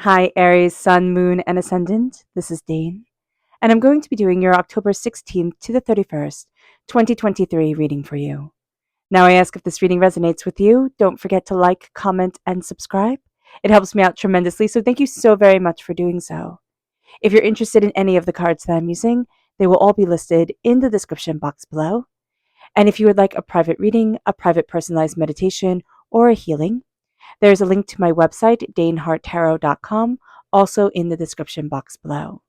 Hi, Aries, Sun, Moon, and Ascendant. This is Dane, and I'm going to be doing your October 16th to the 31st, 2023 reading for you. Now, I ask if this reading resonates with you. Don't forget to like, comment, and subscribe. It helps me out tremendously, so thank you so very much for doing so. If you're interested in any of the cards that I'm using, they will all be listed in the description box below. And if you would like a private reading, a private personalized meditation, or a healing, there's a link to my website, daneharttarot.com, also in the description box below.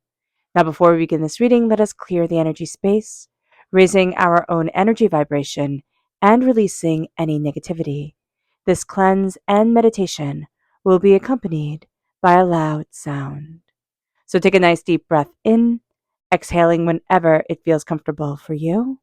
Now, before we begin this reading, let us clear the energy space, raising our own energy vibration and releasing any negativity. This cleanse and meditation will be accompanied by a loud sound. So take a nice deep breath in, exhaling whenever it feels comfortable for you.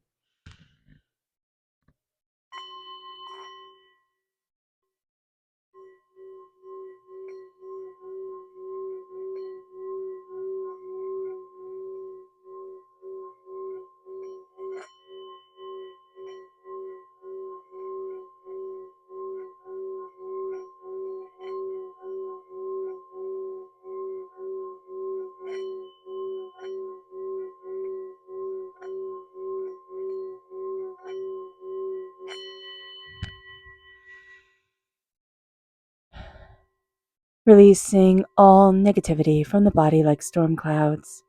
Releasing all negativity from the body like storm clouds,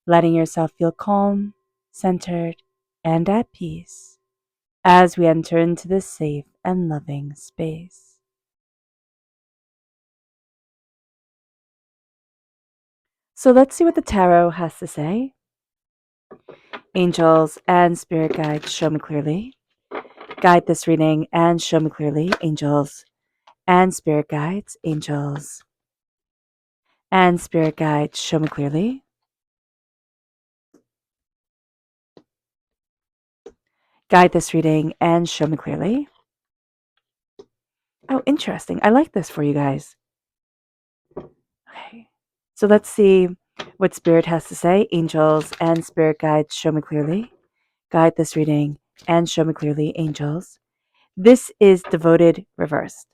letting yourself feel calm, centered, and at peace as we enter into this safe and loving space. So let's see what the tarot has to say. Angels and spirit guides, show me clearly. Guide this reading and show me clearly, angels and spirit guides, angels and spirit guides, show me clearly. Guide this reading and show me clearly. Oh, interesting. I like this for you guys. Okay. So let's see what Spirit has to say. Angels and Spirit guides, show me clearly. Guide this reading and show me clearly, angels. This is devoted reversed.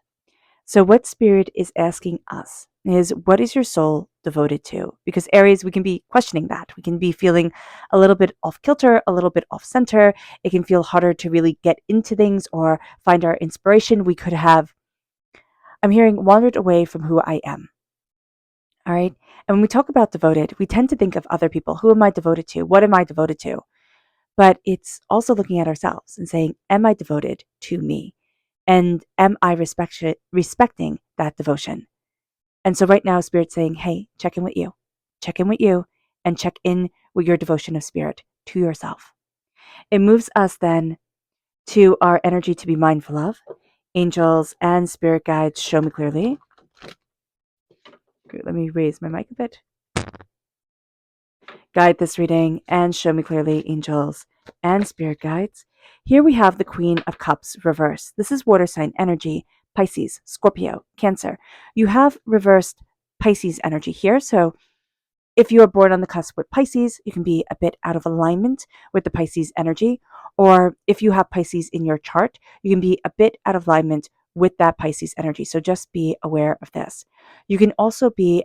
So what Spirit is asking us is, what is your soul devoted to? Because Aries, we can be questioning that. We can be feeling a little bit off kilter, a little bit off center. It can feel harder to really get into things or find our inspiration. We could have, I'm hearing, wandered away from who I am. All right. And when we talk about devoted, we tend to think of other people. Who am I devoted to? What am I devoted to? But it's also looking at ourselves and saying, am I devoted to me? And am I respecting that devotion? And so right now, Spirit's saying, hey, check in with you. Check in with you and check in with your devotion of spirit to yourself. It moves us then to our energy to be mindful of. Angels and spirit guides, show me clearly. Let me raise my mic a bit. Guide this reading and show me clearly, angels and spirit guides. Here we have the Queen of Cups reversed. This is water sign energy, Pisces, Scorpio, Cancer. You have reversed Pisces energy here. So if you are born on the cusp with Pisces, you can be a bit out of alignment with the Pisces energy. Or if you have Pisces in your chart, you can be a bit out of alignment with that Pisces energy. So just be aware of this. You can also be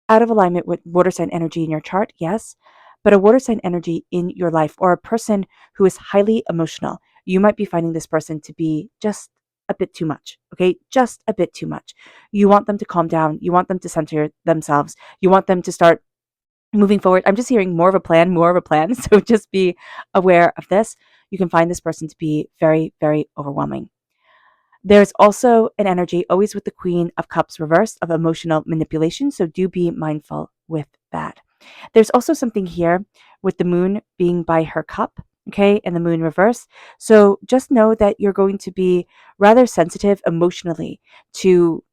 out of alignment with water sign energy in your chart, yes, but a water sign energy in your life, or a person who is highly emotional, you might be finding this person to be just a bit too much, okay? Just a bit too much. You want them to calm down. You want them to center themselves. You want them to start moving forward. I'm just hearing more of a plan, more of a plan. So just be aware of this. You can find this person to be very, very overwhelming. There's also an energy, always with the Queen of Cups reversed, of emotional manipulation. So do be mindful with that. There's also something here with the moon being by her cup, okay, and the moon reverse. So just know that you're going to be rather sensitive emotionally to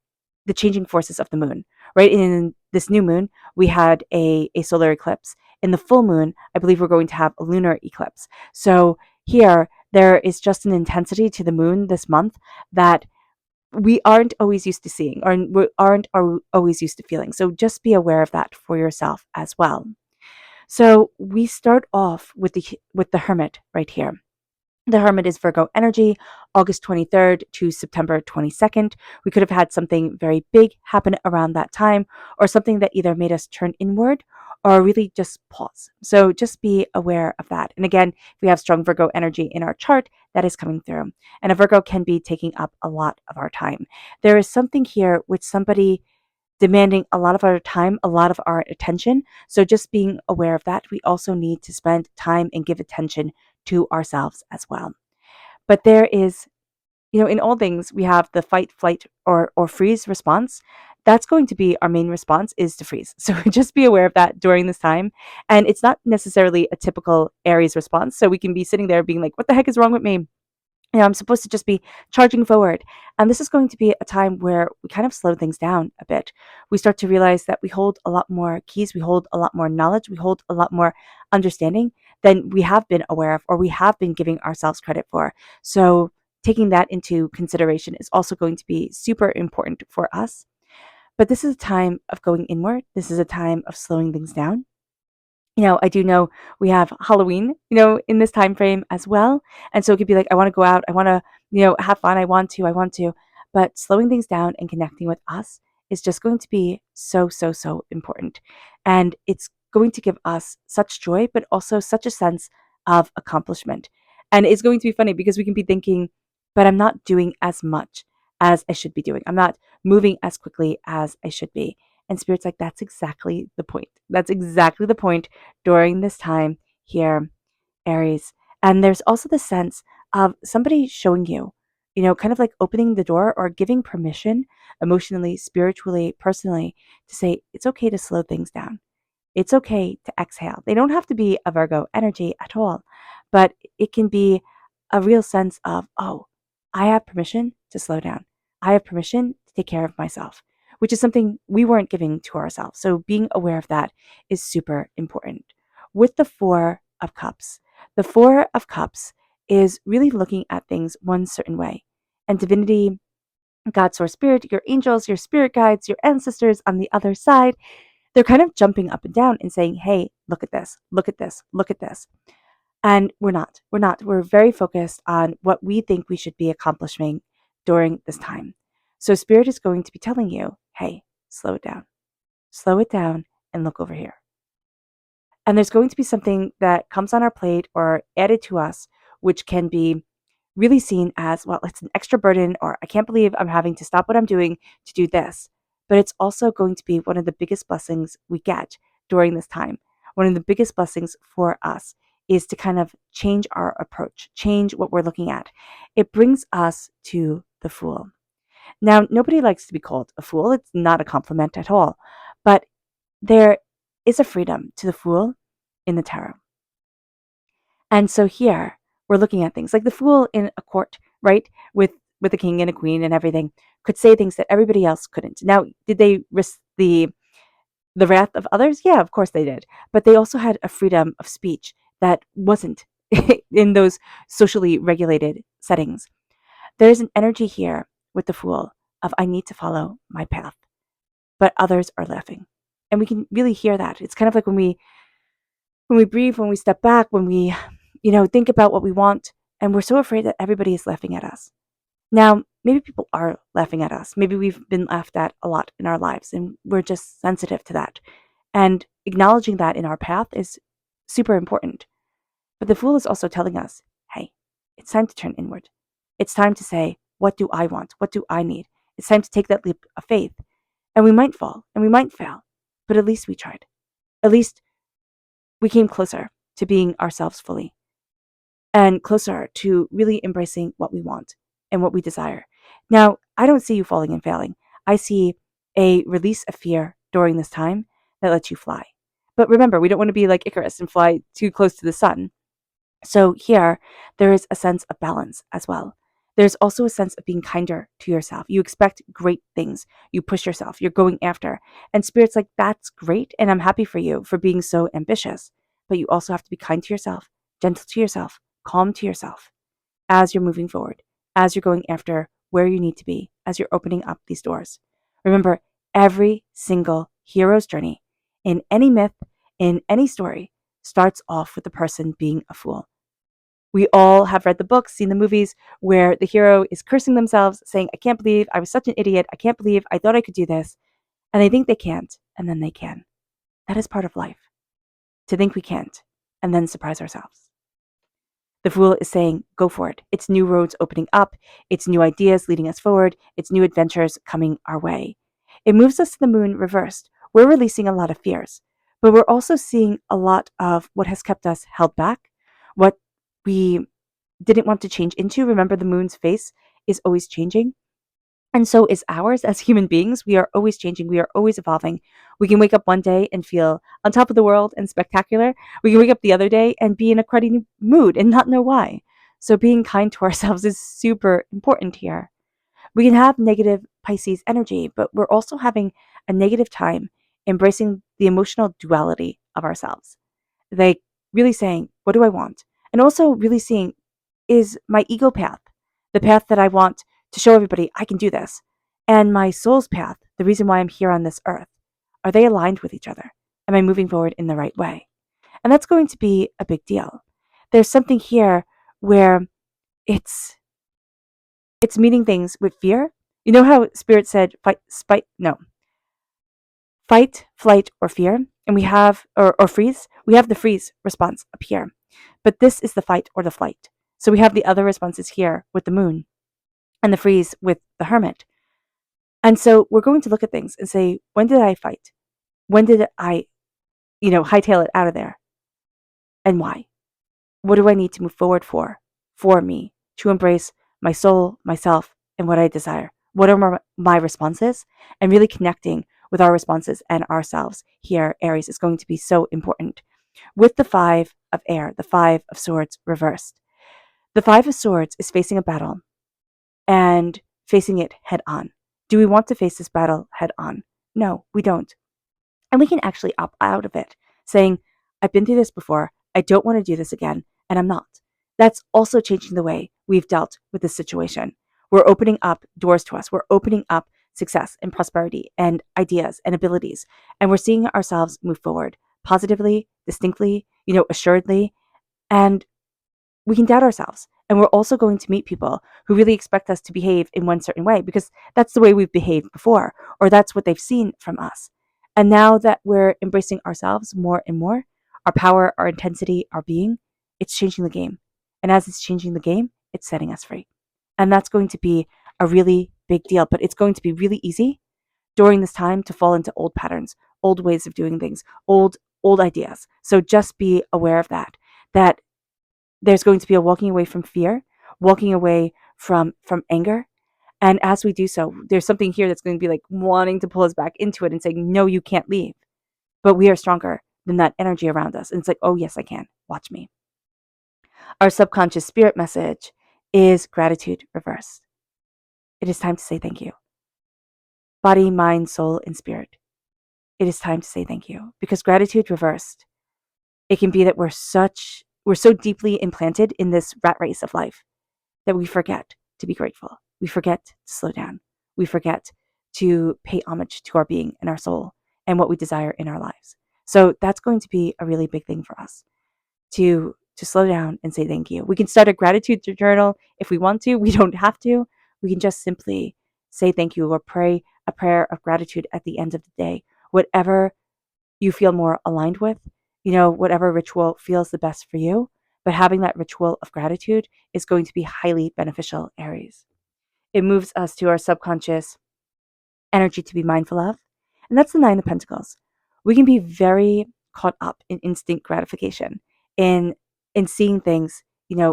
the changing forces of the moon, right? In this new moon, we had a solar eclipse. In the full moon, I believe we're going to have a lunar eclipse. So here, there is just an intensity to the moon this month that we aren't always used to seeing, or we aren't always used to feeling. So just be aware of that for yourself as well. So we start off with the Hermit right here. The Hermit is Virgo energy, August 23rd to September 22nd. We could have had something very big happen around that time, or something that either made us turn inward or really just pause. So just be aware of that. And again, if we have strong Virgo energy in our chart, that is coming through. And a Virgo can be taking up a lot of our time. There is something here with somebody demanding a lot of our time, a lot of our attention. So just being aware of that, we also need to spend time and give attention to ourselves as well. But there is, in all things, we have the fight, flight, or freeze response. That's going to be our main response, is to freeze. So just be aware of that during this time. And it's not necessarily a typical Aries response. So we can be sitting there being like, what the heck is wrong with me? I'm supposed to just be charging forward. And this is going to be a time where we kind of slow things down a bit. We start to realize that we hold a lot more keys, we hold a lot more knowledge, we hold a lot more understanding than we have been aware of, or we have been giving ourselves credit for. So taking that into consideration is also going to be super important for us. But this is a time of going inward. This is a time of slowing things down. I do know we have Halloween, in this time frame as well. And so it could be like, I want to go out, I want to, have fun, I want to. But slowing things down and connecting with us is just going to be so, so, so important. And it's going to give us such joy, but also such a sense of accomplishment. And it's going to be funny because we can be thinking, but I'm not doing as much as I should be doing. I'm not moving as quickly as I should be. And Spirit's like, that's exactly the point. That's exactly the point during this time here, Aries. And there's also the sense of somebody showing you, kind of like opening the door or giving permission emotionally, spiritually, personally, to say it's okay to slow things down. It's okay to exhale. They don't have to be a Virgo energy at all, but it can be a real sense of, oh, I have permission to slow down. I have permission to take care of myself, which is something we weren't giving to ourselves. So being aware of that is super important. With the the Four of Cups is really looking at things one certain way. And divinity, God, source, spirit, your angels, your spirit guides, your ancestors on the other side, they're kind of jumping up and down and saying, hey, look at this, look at this, look at this. And we're not. We're not. We're very focused on what we think we should be accomplishing during this time. So Spirit is going to be telling you, hey, slow it down. Slow it down and look over here. And there's going to be something that comes on our plate or added to us, which can be really seen as, well, it's an extra burden, or I can't believe I'm having to stop what I'm doing to do this. But it's also going to be one of the biggest blessings we get during this time. One of the biggest blessings for us is to kind of change our approach, change what we're looking at. It brings us to the Fool. Now, nobody likes to be called a fool. It's not a compliment at all. But there is a freedom to the Fool in the tarot. And so here we're looking at things like the Fool in a court, right? With a king and a queen and everything, could say things that everybody else couldn't. Now, did they risk the wrath of others? Yeah, of course they did. But they also had a freedom of speech that wasn't in those socially regulated settings. There's an energy here with the Fool of, I need to follow my path, but others are laughing. And we can really hear that. It's kind of like when we breathe, when we step back, when we, think about what we want, and we're so afraid that everybody is laughing at us. Now, maybe people are laughing at us. Maybe we've been laughed at a lot in our lives, and we're just sensitive to that. And acknowledging that in our path is super important. But the Fool is also telling us, hey, it's time to turn inward. It's time to say, what do I want? What do I need? It's time to take that leap of faith. And we might fall and we might fail, but at least we tried. At least we came closer to being ourselves fully and closer to really embracing what we want and what we desire. Now, I don't see you falling and failing. I see a release of fear during this time that lets you fly. But remember, we don't want to be like Icarus and fly too close to the sun. So here, there is a sense of balance as well. There's also a sense of being kinder to yourself. You expect great things. You push yourself. You're going after. And Spirit's like, that's great. And I'm happy for you for being so ambitious. But you also have to be kind to yourself, gentle to yourself, calm to yourself as you're moving forward, as you're going after where you need to be, as you're opening up these doors. Remember, every single hero's journey in any myth, in any story, starts off with the person being a fool. We all have read the books, seen the movies where the hero is cursing themselves, saying, I can't believe I was such an idiot. I can't believe I thought I could do this. And they think they can't, and then they can. That is part of life, to think we can't, and then surprise ourselves. The Fool is saying, go for it. It's new roads opening up. It's new ideas leading us forward. It's new adventures coming our way. It moves us to the Moon reversed. We're releasing a lot of fears, but we're also seeing a lot of what has kept us held back, what we didn't want to change into. Remember, the Moon's face is always changing. And so is ours as human beings. We are always changing. We are always evolving. We can wake up one day and feel on top of the world and spectacular. We can wake up the other day and be in a cruddy mood and not know why. So being kind to ourselves is super important here. We can have negative Pisces energy, but we're also having a negative time embracing the emotional duality of ourselves. Like really saying, what do I want? And also really seeing, is my ego path the path that I want to show everybody I can do this? And my soul's path, the reason why I'm here on this earth, are they aligned with each other? Am I moving forward in the right way? And that's going to be a big deal. There's something here where it's meeting things with fear. You know how Spirit said fight, flight, or fear, and we have or freeze. We have the freeze response up here, but this is the fight or the flight. So we have the other responses here with the Moon and the freeze with the Hermit. And so we're going to look at things and say, when did I fight? When did I, hightail it out of there? And why? What do I need to move forward for me, to embrace my soul, myself, and what I desire? What are my responses? And really connecting with our responses and ourselves here, Aries, is going to be so important. With the Five of Air, the Five of Swords reversed. The Five of Swords is facing a battle and facing it head on. Do we want to face this battle head on? No, we don't. And we can actually opt out of it, saying, I've been through this before. I don't want to do this again, and I'm not. That's also changing the way we've dealt with this situation. We're opening up doors to us. We're opening up success and prosperity and ideas and abilities. And we're seeing ourselves move forward positively, distinctly, assuredly. And we can doubt ourselves. And we're also going to meet people who really expect us to behave in one certain way because that's the way we've behaved before, or that's what they've seen from us. And now that we're embracing ourselves more and more, our power, our intensity, our being, it's changing the game. And as it's changing the game, it's setting us free. And that's going to be a really big deal, but it's going to be really easy during this time to fall into old patterns, old ways of doing things, old ideas. So just be aware of that there's going to be a walking away from fear, walking away from anger. And as we do so, there's something here that's going to be like wanting to pull us back into it and saying, no, you can't leave. But we are stronger than that energy around us. And it's like, oh, yes, I can. Watch me. Our subconscious spirit message is gratitude reversed. It is time to say thank you. Body, mind, soul, and spirit. It is time to say thank you, because gratitude reversed, it can be that we're so deeply implanted in this rat race of life that we forget to be grateful. We forget to slow down. We forget to pay homage to our being and our soul and what we desire in our lives. So that's going to be a really big thing for us to slow down and say thank you. We can start a gratitude journal if we want to. We don't have to. We can just simply say thank you or pray a prayer of gratitude at the end of the day. Whatever you feel more aligned with, whatever ritual feels the best for you. But having that ritual of gratitude is going to be highly beneficial, Aries. It moves us to our subconscious energy to be mindful of. And that's the Nine of Pentacles. We can be very caught up in instant gratification, in seeing things,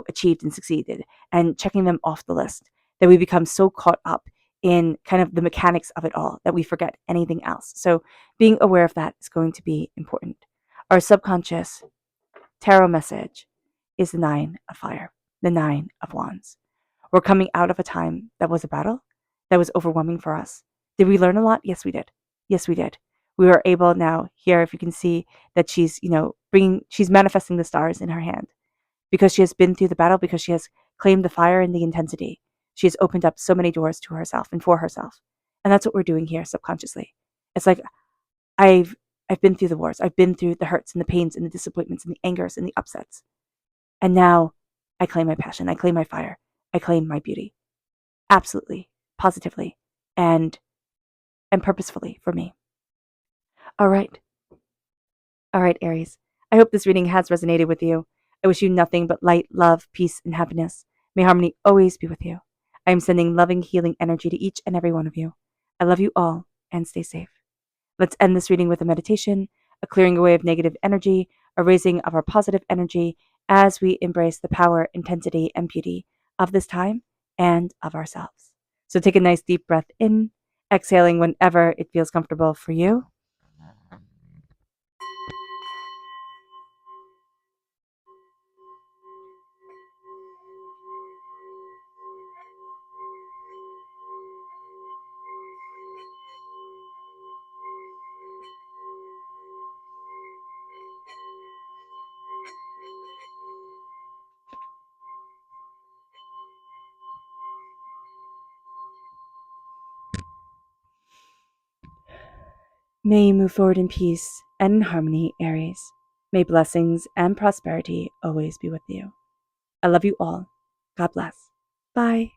achieved and succeeded and checking them off the list, that we become so caught up in kind of the mechanics of it all that we forget anything else. So being aware of that is going to be important. Our subconscious tarot message is the Nine of Fire, the Nine of Wands. We're coming out of a time that was a battle, that was overwhelming for us. Did we learn a lot? Yes, we did. Yes, we did. We were able now, here, if you can see that she's, she's manifesting the stars in her hand because she has been through the battle, because she has claimed the fire and the intensity. She has opened up so many doors to herself and for herself. And that's what we're doing here subconsciously. It's like, I've been through the wars. I've been through the hurts and the pains and the disappointments and the angers and the upsets. And now I claim my passion. I claim my fire. I claim my beauty. Absolutely, positively, and purposefully for me. All right. All right, Aries. I hope this reading has resonated with you. I wish you nothing but light, love, peace, and happiness. May harmony always be with you. I am sending loving, healing energy to each and every one of you. I love you all, and stay safe. Let's end this reading with a meditation, a clearing away of negative energy, a raising of our positive energy as we embrace the power, intensity, and beauty of this time and of ourselves. So take a nice deep breath in, exhaling whenever it feels comfortable for you. May you move forward in peace and in harmony, Aries. May blessings and prosperity always be with you. I love you all. God bless. Bye.